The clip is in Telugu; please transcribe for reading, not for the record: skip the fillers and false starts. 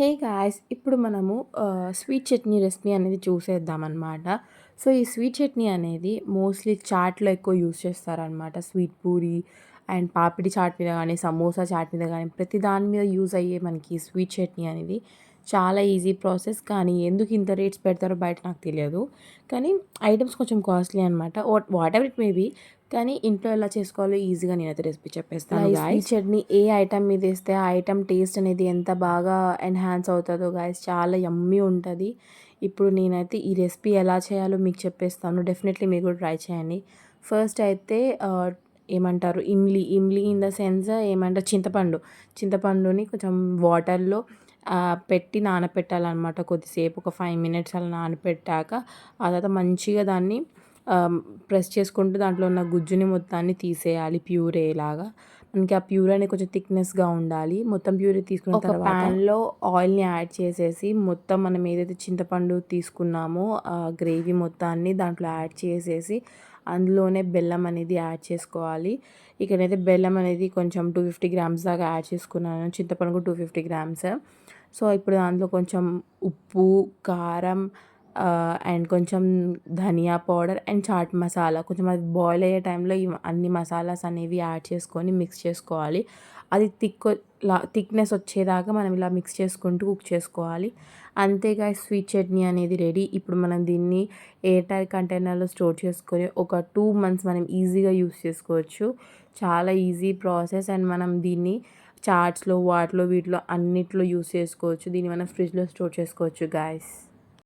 Hey guys! ఇప్పుడు మనము స్వీట్ చట్నీ రెసిపీ అనేది చూసేద్దామనమాట. సో, ఈ స్వీట్ చట్నీ అనేది మోస్ట్‌లీ చాట్‌లో ఎక్కువ యూజ్ చేస్తారనమాట. Sweet puri and papdi chat మీద గానీ, సమోసా చాట్ మీద గానీ, ప్రతి దాని మీద యూజ్ అయ్యే మనకి స్వీట్ చట్నీ అనేది చాలా ఈజీ ప్రాసెస్. కానీ ఎందుకు ఇంత రేట్స్ పెడతారో బయట నాకు తెలియదు. కానీ ఐటెమ్స్ కొంచెం కాస్ట్‌లీ అనమాట. Whatever it may be. కానీ ఇంట్లో ఎలా చేసుకోవాలో ఈజీగా నేనైతే రెసిపీ చెప్పేస్తాను గాయ్స్. స్వీట్ చట్నీ ఏ ఐటెమ్ మీద ఏస్తే ఆ ఐటెమ్ టేస్ట్ అనేది ఎంత బాగా ఎన్హాన్స్ అవుతుందో గాయ్స్, చాలా యమ్మీ ఉంటుంది. ఇప్పుడు నేనైతే ఈ రెసిపీ ఎలా చేయాలో మీకు చెప్పేస్తాను. డెఫినెట్లీ మీరు కూడా ట్రై చేయండి. ఫస్ట్ అయితే ఏమంటారు, ఇమ్లీ ఇన్ ద సెన్స్ ఏమంటారు, చింతపండుని కొంచెం వాటర్లో పెట్టి నానపెట్టాలన్నమాట. కొద్దిసేపు ఒక 5 మినిట్స్ అలా నానపెట్టాక ఆ తర్వాత మంచిగా దాన్ని ప్రెస్ చేసుకుంటూ దాంట్లో ఉన్న గుజ్జుని మొత్తాన్ని తీసేయాలి ప్యూరేలాగా. మనకి ఆ ప్యూరీ అనేది కొంచెం థిక్నెస్‌గా ఉండాలి. మొత్తం ప్యూరీ తీసుకున్న తర్వాత ప్యాన్‌లో ఆయిల్‌ని యాడ్ చేసేసి మొత్తం మనం ఏదైతే చింతపండు తీసుకున్నామో ఆ గ్రేవీ మొత్తాన్ని దాంట్లో యాడ్ చేసేసి అందులోనే బెల్లం అనేది యాడ్ చేసుకోవాలి. ఇక్కడైతే బెల్లం అనేది కొంచెం 250 గ్రామ్స్ దాకా యాడ్ చేసుకున్నాను. చింతపండు కూడా 250 గ్రామ్స్. సో, ఇప్పుడు దాంట్లో కొంచెం ఉప్పు, కారం అండ్ కొంచెం ధనియా పౌడర్ అండ్ చాట్ మసాలా, కొంచెం అది బాయిల్ అయ్యే టైంలో అన్ని మసాలాస్ అనేవి యాడ్ చేసుకొని మిక్స్ చేసుకోవాలి. అది థిక్నెస్ వచ్చేదాకా మనం ఇలా మిక్స్ చేసుకుంటూ కుక్ చేసుకోవాలి. అంతే గాయ్స్, స్వీట్ చట్నీ అనేది రెడీ. ఇప్పుడు మనం దీన్ని ఎయిర్ టైట్ కంటైనర్లో స్టోర్ చేసుకొని ఒక 2 మంత్స్ మనం ఈజీగా యూస్ చేసుకోవచ్చు. చాలా ఈజీ ప్రాసెస్ అండ్ మనం దీన్ని చాట్స్‌లో వాటిలో వీటిలో అన్నిట్లో యూస్ చేసుకోవచ్చు. దీన్ని మనం ఫ్రిడ్జ్‌లో స్టోర్ చేసుకోవచ్చు గాయ్స్.